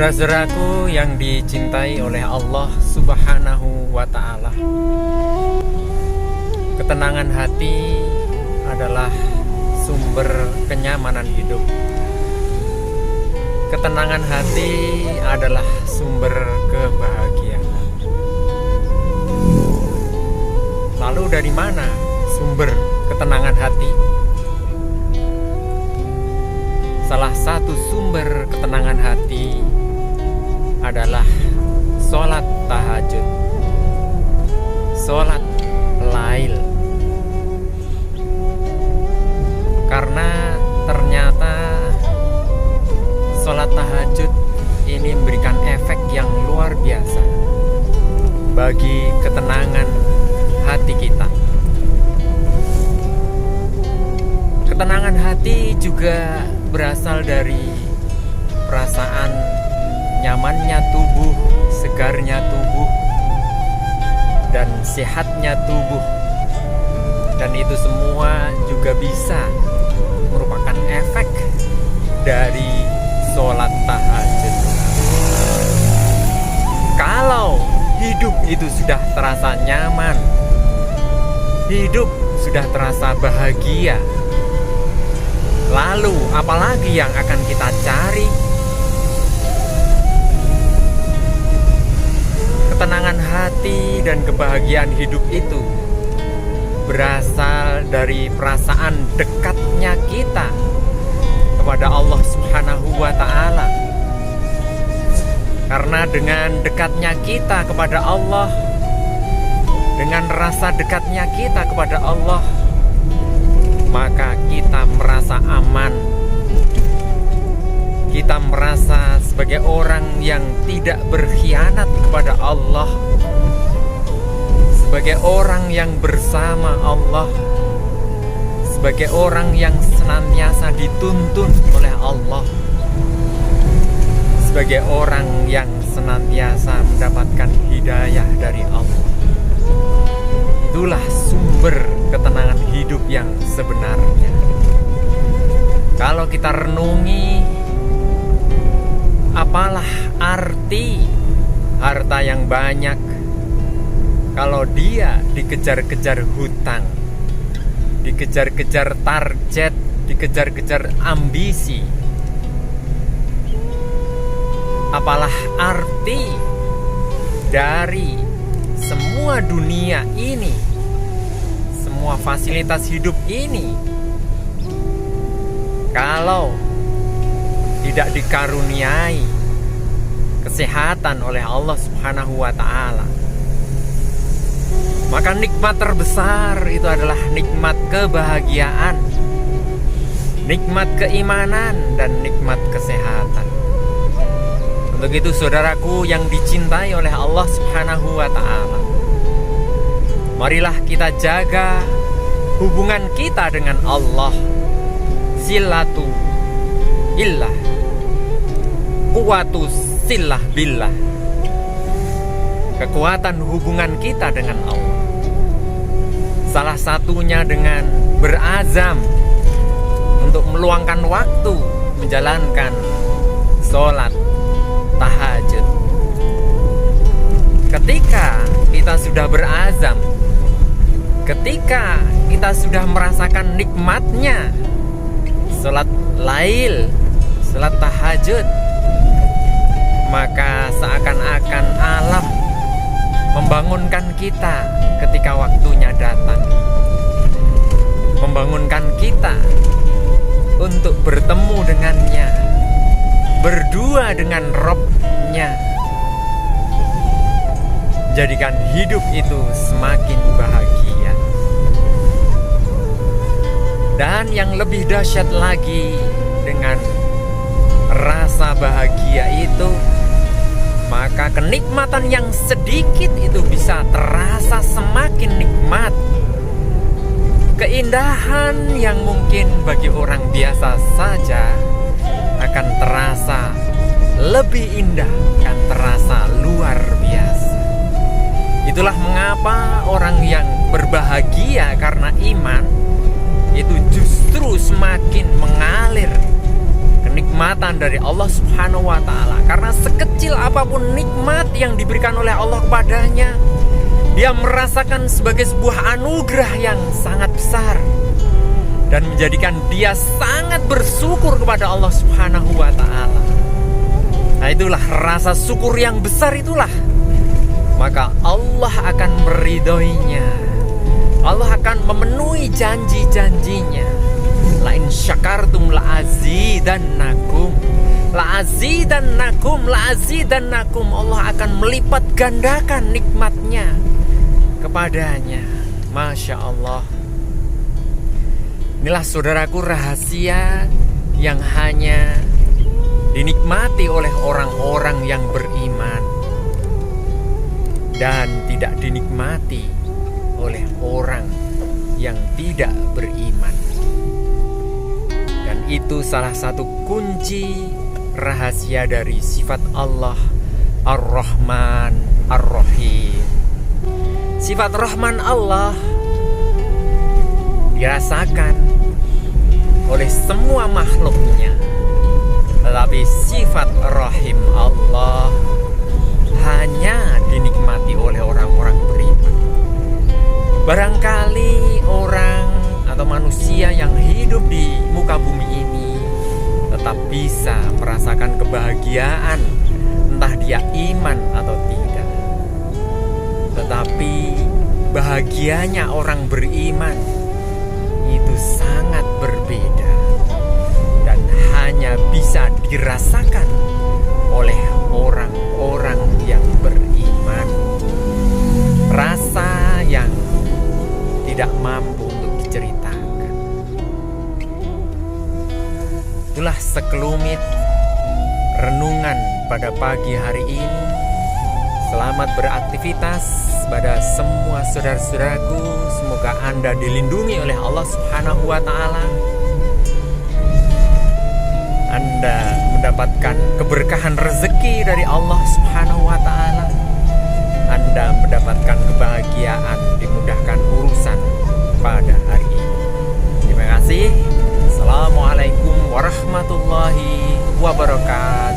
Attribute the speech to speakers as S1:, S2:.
S1: Saudara-saudaraku yang dicintai oleh Allah Subhanahu wa Ta'ala, ketenangan hati adalah sumber kenyamanan hidup. Ketenangan hati adalah sumber kebahagiaan. Lalu dari mana sumber ketenangan hati? Salah satu sumber ketenangan hati adalah sholat tahajud, sholat lail. Karena ternyata sholat tahajud ini memberikan efek yang luar biasa bagi ketenangan hati kita. Ketenangan hati juga berasal dari perasaan nyamannya tubuh, segarnya tubuh, dan sehatnya tubuh. Dan itu semua juga bisa merupakan efek dari sholat tahajud. Kalau hidup itu sudah terasa nyaman, hidup sudah terasa bahagia, lalu apalagi yang akan kita cari? Ketenangan hati dan kebahagiaan hidup itu berasal dari perasaan dekatnya kita kepada Allah Subhanahu wa Ta'ala. Karena dengan dekatnya kita kepada Allah, dengan rasa dekatnya kita kepada Allah, maka kita merasa aman. Kita merasa sebagai orang yang tidak berkhianat kepada Allah, sebagai orang yang bersama Allah, sebagai orang yang senantiasa dituntun oleh Allah, sebagai orang yang senantiasa mendapatkan hidayah dari Allah. Itulah sumber ketenangan hidup yang sebenarnya. Kalau kita renungi, apalah arti harta yang banyak kalau dia dikejar-kejar hutang, dikejar-kejar target, dikejar-kejar ambisi? Apalah arti dari semua dunia ini, semua fasilitas hidup ini, kalau tidak dikaruniai kesehatan oleh Allah Subhanahu wa Ta'ala? Maka nikmat terbesar itu adalah nikmat kebahagiaan, nikmat keimanan, dan nikmat kesehatan. Untuk itu saudaraku yang dicintai oleh Allah Subhanahu wa Ta'ala, marilah kita jaga hubungan kita dengan Allah. Silatu illah, kuwatu silah billah. Kekuatan hubungan kita dengan Allah salah satunya dengan berazam untuk meluangkan waktu menjalankan sholat tahajud. Ketika kita sudah berazam, ketika kita sudah merasakan nikmatnya sholat lail, sholat tahajud, maka seakan-akan alam membangunkan kita ketika waktunya datang, membangunkan kita untuk bertemu dengannya, berdua dengan Rabb-Nya. Jadikan hidup itu semakin bahagia. Dan yang lebih dahsyat lagi, dengan rasa bahagia itu, maka kenikmatan yang sedikit itu bisa terasa semakin nikmat. Keindahan yang mungkin bagi orang biasa saja akan terasa lebih indah, akan terasa luar biasa. Itulah mengapa orang yang berbahagia karena iman itu justru semakin mengalir ke kenikmatan dari Allah Subhanahu wa Ta'ala. Karena sekecil apapun nikmat yang diberikan oleh Allah kepadanya, dia merasakan sebagai sebuah anugerah yang sangat besar dan menjadikan dia sangat bersyukur kepada Allah Subhanahu wa Ta'ala. Nah, itulah rasa syukur yang besar itulah, maka Allah akan meridhoinya. Allah akan memenuhi janji-janjinya. Lain syakartum la'azidannakum, la'azidannakum, la'azidannakum. Allah akan melipat gandakan nikmatnya kepadanya. Masya Allah. Inilah saudaraku rahasia yang hanya dinikmati oleh orang-orang yang beriman dan tidak dinikmati oleh orang yang tidak beriman. Dan itu salah satu kunci rahasia dari sifat Allah Ar-Rahman Ar-Rahim. Sifat Rahman Allah dirasakan oleh semua makhluknya, tetapi sifat Rahim Allah hanya dinikmati oleh orang-orang beriman. Barangkali orang atau manusia yang hidup di muka bumi ini tetap bisa merasakan kebahagiaan, entah dia iman atau tidak. Tetapi bahagianya orang beriman itu sangat berbeda dan hanya bisa dirasakan oleh orang-orang yang beriman. Rasa yang tidak mampu untuk diceritakan. Itulah sekelumit renungan pada pagi hari ini. Selamat beraktivitas pada semua saudara-saudaraku. Semoga Anda dilindungi oleh Allah Subhanahu wa Ta'ala. Anda mendapatkan keberkahan rezeki dari Allah Subhanahu wa Ta'ala. Anda mendapatkan kebahagiaan, dimudahkan urusan pada hari ini. Terima kasih. Assalamualaikum warahmatullahi wabarakatuh.